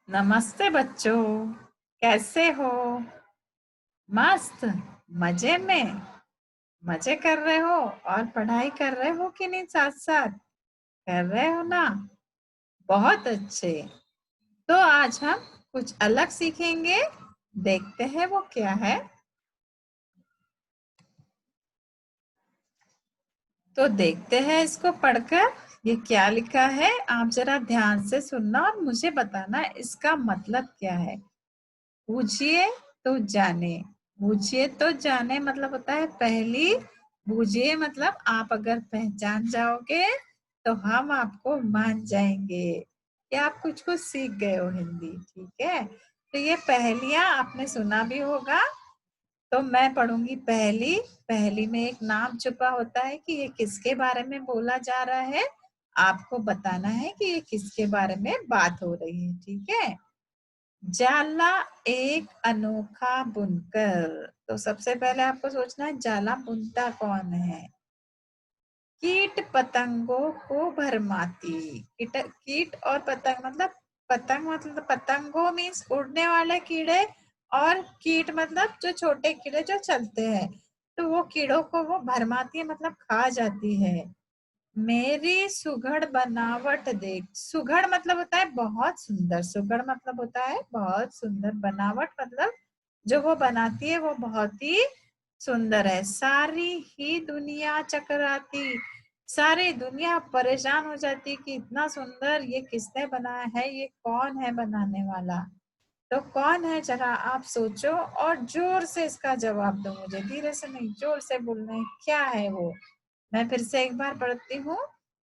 नमस्ते बच्चों, कैसे हो? मस्त, मजे में, मजे कर रहे हो और पढ़ाई कर रहे हो कि नहीं? साथ साथ कर रहे हो ना? बहुत अच्छे। तो आज हम कुछ अलग सीखेंगे। देखते हैं वो क्या है। तो देखते हैं इसको पढ़कर ये क्या लिखा है। आप जरा ध्यान से सुनना और मुझे बताना इसका मतलब क्या है। पूछिए तो जाने। पूछिए तो जाने मतलब होता है पहली। बूझिए मतलब आप अगर पहचान जाओगे तो हम आपको मान जाएंगे कि आप कुछ कुछ सीख गए हो हिंदी। ठीक है, तो ये पहेलियां आपने सुना भी होगा। तो मैं पढ़ूंगी पहली। पहली में एक नाम छुपा होता है कि ये किसके बारे में बोला जा रहा है। आपको बताना है कि ये किसके बारे में बात हो रही है। ठीक है। जाला एक अनोखा बुनकर। तो सबसे पहले आपको सोचना है जाला बुनता कौन है। कीट पतंगों को भरमाती। कीट और पतंग मतलब पतंग मतलब पतंगों मीन्स उड़ने वाले कीड़े, और कीट मतलब जो छोटे कीड़े जो चलते हैं। तो वो कीड़ों को वो भरमाती है मतलब खा जाती है। मेरी सुघड़ बनावट देख। सुघड़ मतलब होता है बहुत सुंदर। सुघड़ मतलब होता है बहुत सुंदर। बनावट मतलब जो वो बनाती है वो बहुत ही सुंदर है। सारी ही दुनिया चकराती। सारी दुनिया परेशान हो जाती कि इतना सुंदर ये किसने बनाया है, ये कौन है बनाने वाला। तो कौन है जरा आप सोचो और जोर से इसका जवाब दो मुझे। धीरे से नहीं, जोर से बोलना है क्या है वो। मैं फिर से एक बार पढ़ती हूँ।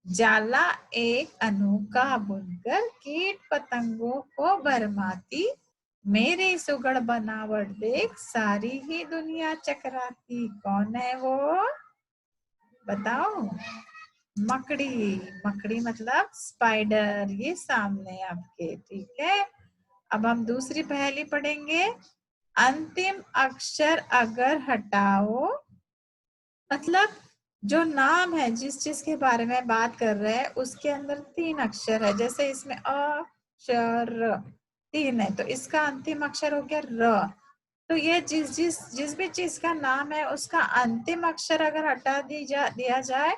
जाला एक अनोखा बुनकर कीट पतंगों को भरमाती। मेरी सुगढ़ बनावट देख सारी ही दुनिया चकराती। कौन है वो बताओ। मकड़ी। मकड़ी मतलब स्पाइडर। ये सामने आपके। ठीक है, अब हम दूसरी पहेली पढ़ेंगे। अंतिम अक्षर अगर हटाओ मतलब जो नाम है जिस चीज के बारे में बात कर रहे हैं उसके अंदर तीन अक्षर है। जैसे इसमें अक्षर तीन है तो इसका अंतिम अक्षर हो गया र। तो ये जिस भी चीज का नाम है उसका अंतिम अक्षर अगर हटा दिया जाए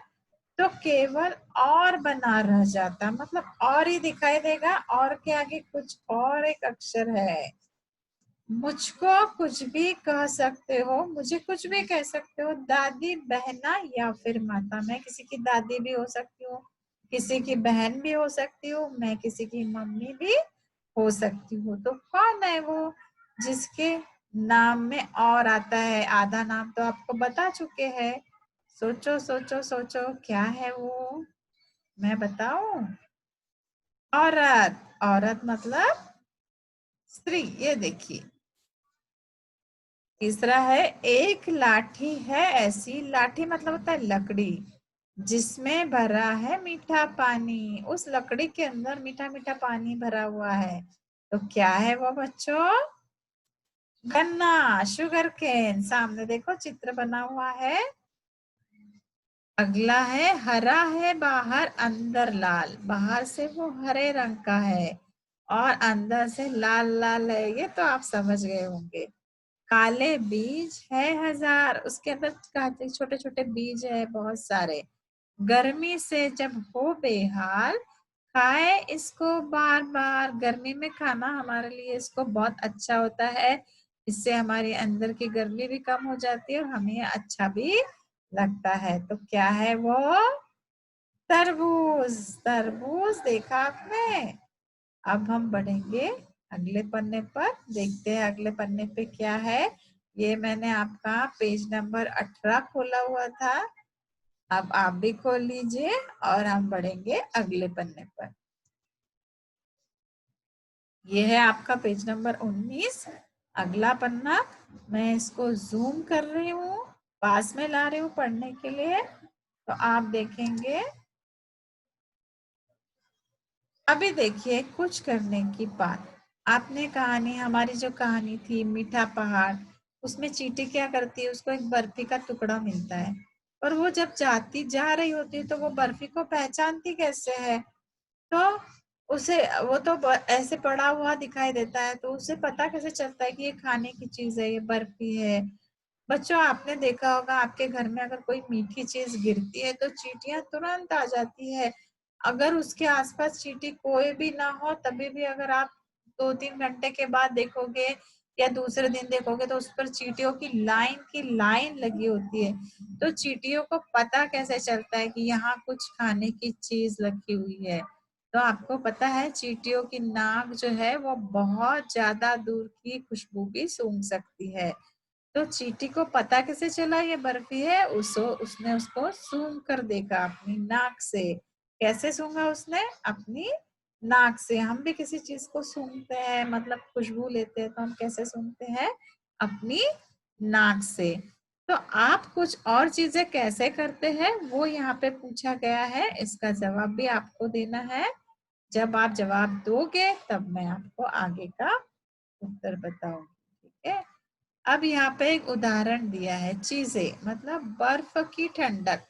तो केवल और बना रह जाता। मतलब और ही दिखाई देगा, और के आगे कुछ और एक अक्षर है। मुझको कुछ भी कह सकते हो, मुझे कुछ भी कह सकते हो, दादी बहना या फिर माता। मैं किसी की दादी भी हो सकती हूँ, किसी की बहन भी हो सकती हूँ, मैं किसी की मम्मी भी हो सकती हूँ। तो कौन है वो जिसके नाम में और आता है। आधा नाम तो आपको बता चुके हैं। सोचो सोचो सोचो क्या है वो। मैं बताऊं। औरत। औरत मतलब स्त्री। ये देखिए। तीसरा है एक लाठी है ऐसी। लाठी मतलब होता है लकड़ी जिसमें भरा है मीठा पानी। उस लकड़ी के अंदर मीठा मीठा पानी भरा हुआ है। तो क्या है वो बच्चों। गन्ना, शुगर केन। सामने देखो चित्र बना हुआ है। अगला है हरा है बाहर अंदर लाल। बाहर से वो हरे रंग का है और अंदर से लाल लाल है। ये तो आप समझ गए होंगे। काले बीज है हजार। उसके अंदर छोटे छोटे बीज है बहुत सारे। गर्मी से जब हो बेहाल खाए इसको बार बार। गर्मी में खाना हमारे लिए इसको बहुत अच्छा होता है। इससे हमारे अंदर की गर्मी भी कम हो जाती है और हमें अच्छा भी लगता है। तो क्या है वो। तरबूज। तरबूज देखा आपने। अब हम बढ़ेंगे अगले पन्ने पर। देखते हैं अगले पन्ने पे क्या है। ये मैंने आपका पेज नंबर 18 खोला हुआ था। अब आप भी खोल लीजिए और हम बढ़ेंगे अगले पन्ने पर। ये है आपका पेज नंबर 19, अगला पन्ना। मैं इसको जूम कर रही हूँ, पास में ला रही हूँ पढ़ने के लिए। तो आप देखेंगे। अभी देखिए कुछ करने की बात। आपने कहानी, हमारी जो कहानी थी मीठा पहाड़, उसमें चींटी क्या करती है, उसको एक बर्फी का टुकड़ा मिलता है और वो जब जाती जा रही होती है तो वो बर्फी को पहचानती कैसे है। तो उसे वो तो ऐसे पड़ा हुआ दिखाई देता है, तो उसे पता कैसे चलता है कि ये खाने की चीज है, ये बर्फी है। बच्चों, आपने देखा होगा आपके घर में अगर कोई मीठी चीज गिरती है तो चींटियां तुरंत आ जाती है। अगर उसके आसपास चींटी कोई भी ना हो तभी भी अगर आप 2-3 घंटे के बाद देखोगे या दूसरे दिन देखोगे तो उस पर चींटियों की लाइन लगी होती है। तो चींटियों को पता कैसे चलता है कि यहाँ कुछ खाने की चीज रखी हुई है? तो आपको पता है चींटियों की नाक जो है वो बहुत ज्यादा दूर की खुशबू भी सूंघ सकती है। तो चींटी को पता कैसे चला ये बर्फी है? उसने उसको सूंघ कर देखा अपनी नाक से। कैसे सूंघा उसने? अपनी नाक से। हम भी किसी चीज को सूंघते हैं, मतलब खुशबू लेते हैं, तो हम कैसे सूंघते हैं? अपनी नाक से। तो आप कुछ और चीजें कैसे करते हैं वो यहाँ पे पूछा गया है, इसका जवाब भी आपको देना है। जब आप जवाब दोगे तब मैं आपको आगे का उत्तर बताऊंगी, ठीक है? अब यहाँ पे एक उदाहरण दिया है, चीजें मतलब बर्फ की ठंडक।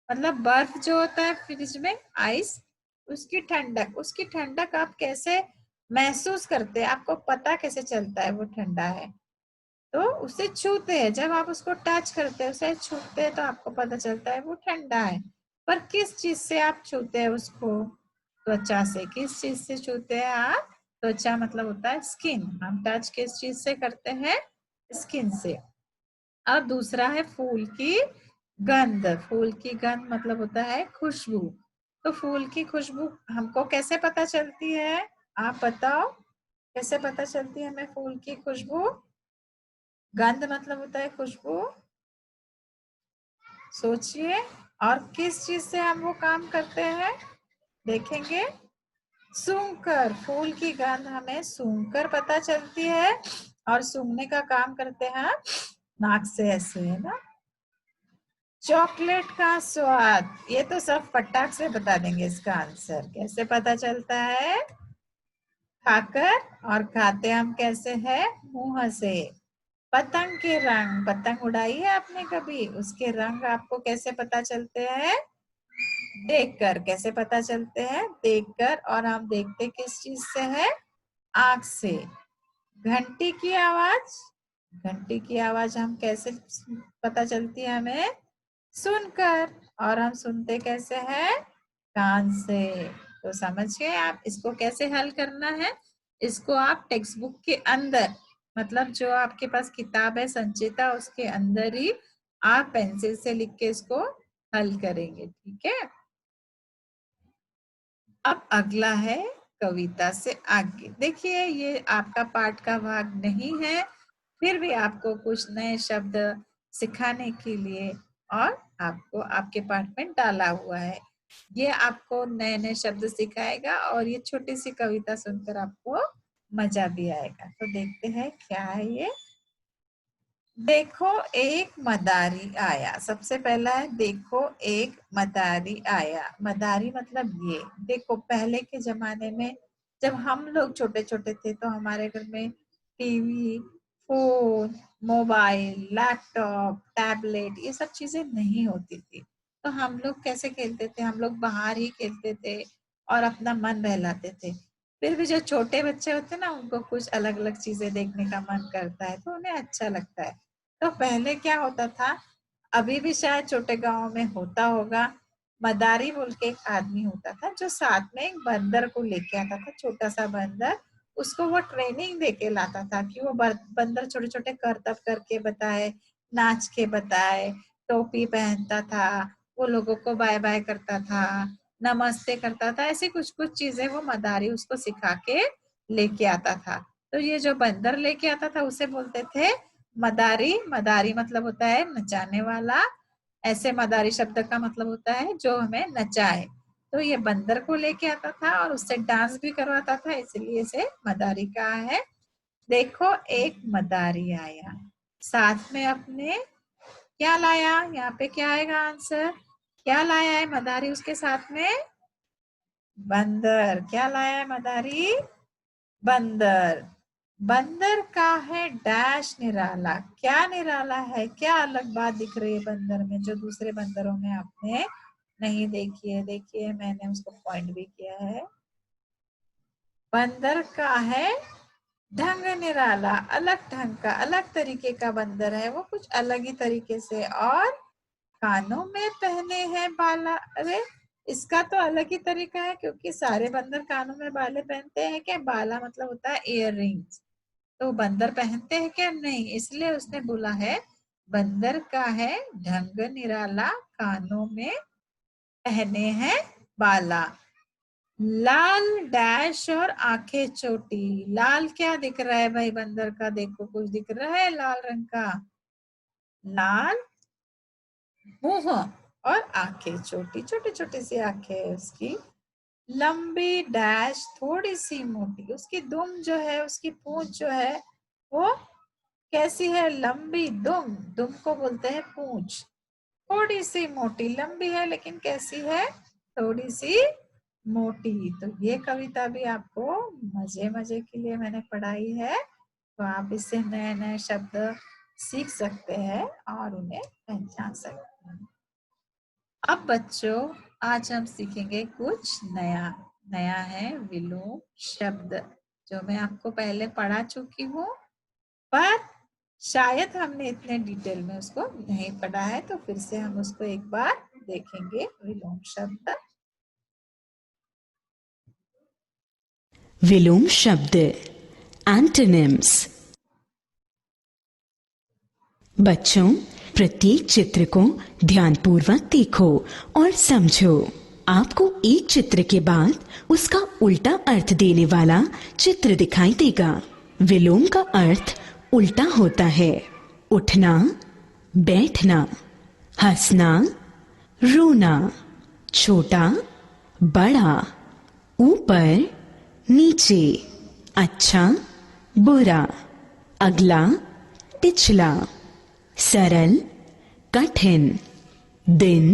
मतलब बर्फ जो होता है फ्रिज में, आइस, उसकी ठंडक आप कैसे महसूस करते हैं? आपको पता कैसे चलता है वो ठंडा है? तो उसे छूते हैं, जब आप उसको टच करते हैं, उसे छूते हैं, तो आपको पता चलता है वो ठंडा है। पर किस चीज से आप छूते हैं उसको? त्वचा से। किस चीज से छूते हैं आप? त्वचा मतलब होता है स्किन। हम टच किस चीज से करते हैं? स्किन से। अब दूसरा है फूल की गंध। फूल की गंध मतलब होता है खुशबू। तो फूल की खुशबू हमको कैसे पता चलती है? आप बताओ, कैसे पता चलती है हमें फूल की खुशबू? गंध मतलब होता है खुशबू। सोचिए। और किस चीज से हम वो काम करते हैं? देखेंगे। सूंघकर। फूल की गंध हमें सूंघकर पता चलती है। और सूंघने का काम करते हैं नाक से, ऐसे, है ना? चॉकलेट का स्वाद, ये तो सब फटाक से बता देंगे इसका आंसर। कैसे पता चलता है? खाकर। और खाते हम कैसे हैं? मुंह से। पतंग के रंग, पतंग उड़ाई है आपने कभी? उसके रंग आपको कैसे पता चलते हैं? देखकर। कैसे पता चलते हैं? देखकर। और हम देखते किस चीज से है? आंख से। घंटी की आवाज, घंटी की आवाज हम कैसे पता चलती है हमें? सुनकर। और हम सुनते कैसे हैं? कान से। तो समझ गए आप इसको कैसे हल करना है? इसको आप टेक्स्ट बुक के अंदर, मतलब जो आपके पास किताब है संचिता, उसके अंदर ही आप पेंसिल से लिख के इसको हल करेंगे, ठीक है? अब अगला है कविता से आगे। देखिए ये आपका पाठ का भाग नहीं है, फिर भी आपको कुछ नए शब्द सिखाने के लिए और आपको आपके पाठ में डाला हुआ है। ये आपको नए नए शब्द सिखाएगा और ये छोटी सी कविता सुनकर आपको मजा भी आएगा। तो देखते हैं क्या है ये। देखो एक मदारी आया। सबसे पहला है देखो एक मदारी आया। मदारी मतलब ये देखो, पहले के जमाने में जब हम लोग छोटे छोटे थे तो हमारे घर में TV, phone, mobile, laptop, tablet, ये सब चीजें नहीं होती थी। तो हम लोग कैसे खेलते थे? हम लोग बाहर ही खेलते थे और अपना मन बहलाते थे। फिर भी जो छोटे बच्चे होते हैं ना, उनको कुछ अलग अलग चीजें देखने का मन करता है, तो उन्हें अच्छा लगता है। तो पहले क्या होता था, अभी भी शायद छोटे गांव में होता होगा, मदारी बोल के एक आदमी होता था जो साथ में एक बंदर को लेके आता था, छोटा सा बंदर। उसको वो ट्रेनिंग दे के लाता था कि वो बंदर छोटे छोटे करतब करके बताए, नाच के बताए, टोपी पहनता था, वो लोगों को बाय बाय करता था, नमस्ते करता था, ऐसी कुछ कुछ चीजें वो मदारी उसको सिखा के लेके आता था। तो ये जो बंदर लेके आता था उसे बोलते थे मदारी। मदारी मतलब होता है नचाने वाला। ऐसे मदारी शब्द का मतलब होता है जो हमें नचाए। तो ये बंदर को लेके आता था और उससे डांस भी करवाता था, इसलिए इसे मदारी कहा है। देखो एक मदारी आया, साथ में अपने क्या लाया? यहाँ पे क्या आएगा आंसर? क्या लाया है मदारी उसके साथ में? बंदर। क्या लाया है मदारी? बंदर। बंदर का है डैश निराला। क्या निराला है? क्या अलग बात दिख रही है बंदर में जो दूसरे बंदरों में आपने नहीं देखी है? देखिए मैंने उसको पॉइंट भी किया है। बंदर का है ढंग निराला, अलग ढंग का, अलग तरीके का बंदर है वो, कुछ अलग ही तरीके से। और कानों में पहने हैं बाला, अरे इसका तो अलग ही तरीका है, क्योंकि सारे बंदर कानों में बाले पहनते हैं क्या? बाला मतलब होता है इयर रिंग्स, तो बंदर पहनते हैं क्या? नहीं, इसलिए उसने बोला है बंदर का है ढंग निराला, कानों में पहने हैं बाला। लाल डैश और आंखें छोटी, लाल क्या दिख रहा है भाई बंदर का? देखो कुछ दिख रहा है लाल रंग का? लाल मुंह और आंखें छोटी, छोटी छोटी सी आंखें है उसकी। लंबी डैश थोड़ी सी मोटी, उसकी दुम जो है, उसकी पूंछ जो है वो कैसी है? लंबी दुम, दुम को बोलते हैं पूंछ। थोड़ी सी मोटी, लंबी है लेकिन कैसी है? थोड़ी सी मोटी। तो ये कविता भी आपको मजे मजे के लिए मैंने पढ़ाई है, तो आप इससे नए नए शब्द सीख सकते हैं और उन्हें पहचान सकते हैं। अब बच्चों, आज हम सीखेंगे कुछ नया। नया है विलोम शब्द, जो मैं आपको पहले पढ़ा चुकी हूँ, पर शायद हमने इतने डिटेल में उसको नहीं पढ़ा है, तो फिर से हम उसको एक बार देखेंगे। विलोम शब्द। विलोम शब्द, एंटोनिम्स। बच्चों, प्रत्येक चित्र को ध्यानपूर्वक देखो और समझो। आपको एक चित्र के बाद उसका उल्टा अर्थ देने वाला चित्र दिखाई देगा। विलोम का अर्थ उल्टा होता है। उठना, बैठना, हंसना, रोना, छोटा, बड़ा, ऊपर, नीचे, अच्छा, बुरा, अगला, पिछला, सरल, कठिन, दिन,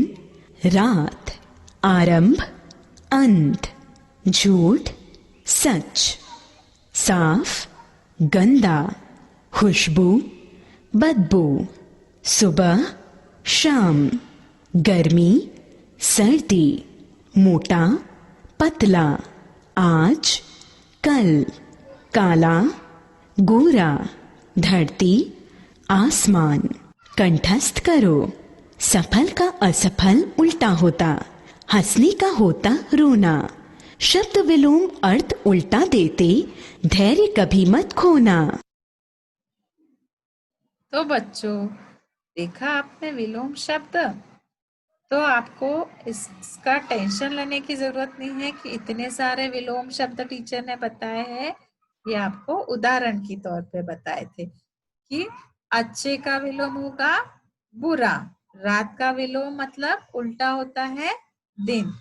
रात, आरंभ, अंत, झूठ, सच, साफ, गंदा, खुशबू, बदबू, सुबह, शाम, गर्मी, सर्दी, मोटा, पतला, आज, कल, काला, गोरा, धरती, आसमान। कंठस्थ करो। सफल का असफल उल्टा होता, हंसने का होता रोना। शब्द विलोम अर्थ उल्टा देते, धैर्य कभी मत खोना। तो बच्चों, देखा आपने विलोम शब्द? तो आपको इसका टेंशन लेने की जरूरत नहीं है कि इतने सारे विलोम शब्द टीचर ने बताए हैं। ये आपको उदाहरण के तौर पे बताए थे कि अच्छे का विलोम होगा बुरा, रात का विलोम मतलब उल्टा होता है दिन।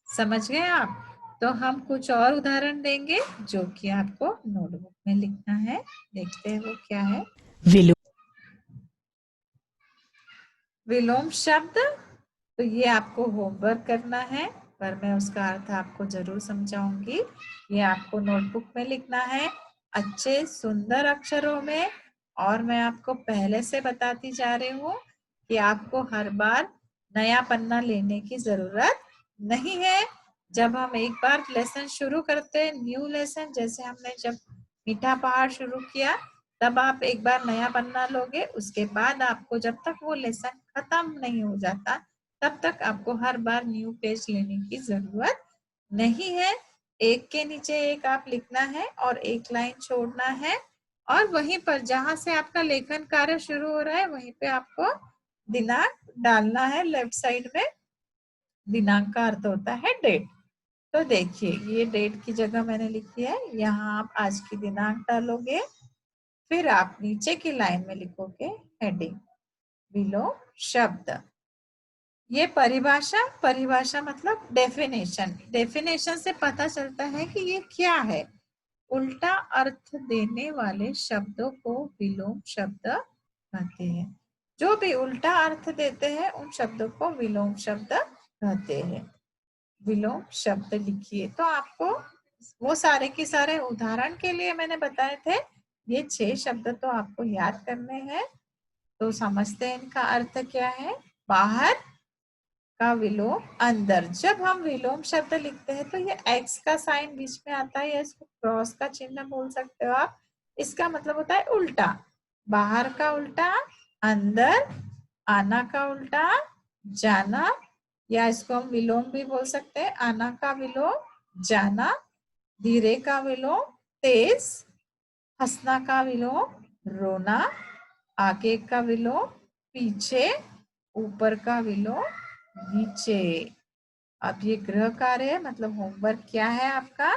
समझ गए आप? तो हम कुछ और उदाहरण देंगे जो कि आपको नोटबुक में लिखना है। देखते हैं वो क्या है। विलोम विलोम शब्द, तो ये आपको होमवर्क करना है, पर मैं उसका अर्थ आपको जरूर समझाऊंगी। ये आपको नोटबुक में लिखना है अच्छे सुंदर अक्षरों में। और मैं आपको पहले से बताती जा रही हूँ कि आपको हर बार नया पन्ना लेने की जरूरत नहीं है। जब हम एक बार लेसन शुरू करते हैं, न्यू लेसन, जैसे हमने जब मीठा पहाड़ शुरू किया, तब आप एक बार नया पन्ना लोगे, उसके बाद आपको जब तक वो लेसन खत्म नहीं हो जाता, तब तक आपको हर बार न्यू पेज लेने की जरूरत नहीं है। एक के नीचे एक आप लिखना है और एक लाइन छोड़ना है, और वहीं पर जहां से आपका लेखन कार्य शुरू हो रहा है वहीं पे आपको दिनांक डालना है। लेफ्ट साइड में दिनांक का अर्थ होता है डेट। तो देखिए, ये डेट की जगह मैंने लिखी है, यहाँ आप आज की दिनांक डालोगे, फिर आप नीचे की लाइन में लिखोगे हेडिंग विलोम शब्द। ये परिभाषा, परिभाषा मतलब डेफिनेशन, डेफिनेशन से पता चलता है कि ये क्या है। उल्टा अर्थ देने वाले शब्दों को विलोम शब्द कहते हैं। जो भी उल्टा अर्थ देते हैं उन शब्दों को विलोम शब्द कहते हैं। विलोम शब्द लिखिए। तो आपको वो सारे के सारे उदाहरण के लिए मैंने बताए थे, ये 6 शब्द तो आपको याद करने हैं। तो समझते हैं इनका अर्थ क्या है। बाहर, का विलोम अंदर। जब हम विलोम शब्द लिखते हैं तो ये एक्स का साइन बीच में आता है, या इसको क्रॉस का चिन्ह बोल सकते हो आप। इसका मतलब होता है उल्टा, बाहर का उल्टा, अंदर, आना का उल्टा, जाना, या इसको हम विलोम भी बोल सकते हैं, आना का विलोम जाना, धीरे का विलोम तेज, हंसना का विलोम रोना, आगे का विलोम पीछे, ऊपर का विलोम नीचे। अब ये गृह कार्य मतलब होमवर्क क्या है आपका,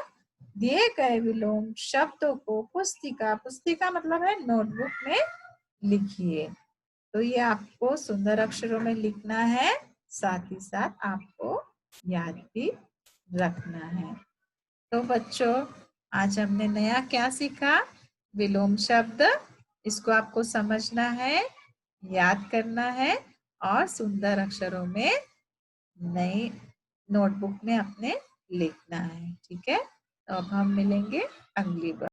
दिए गए विलोम शब्दों को पुस्तिका, पुस्तिका मतलब है नोटबुक में लिखिए। तो ये आपको सुंदर अक्षरों में लिखना है, साथ ही साथ आपको याद भी रखना है। तो बच्चों, आज हमने नया क्या सीखा, विलोम शब्द। इसको आपको समझना है, याद करना है और सुंदर अक्षरों में नई नोटबुक में अपने लिखना है। ठीक है, तो अब हम मिलेंगे अगली बार।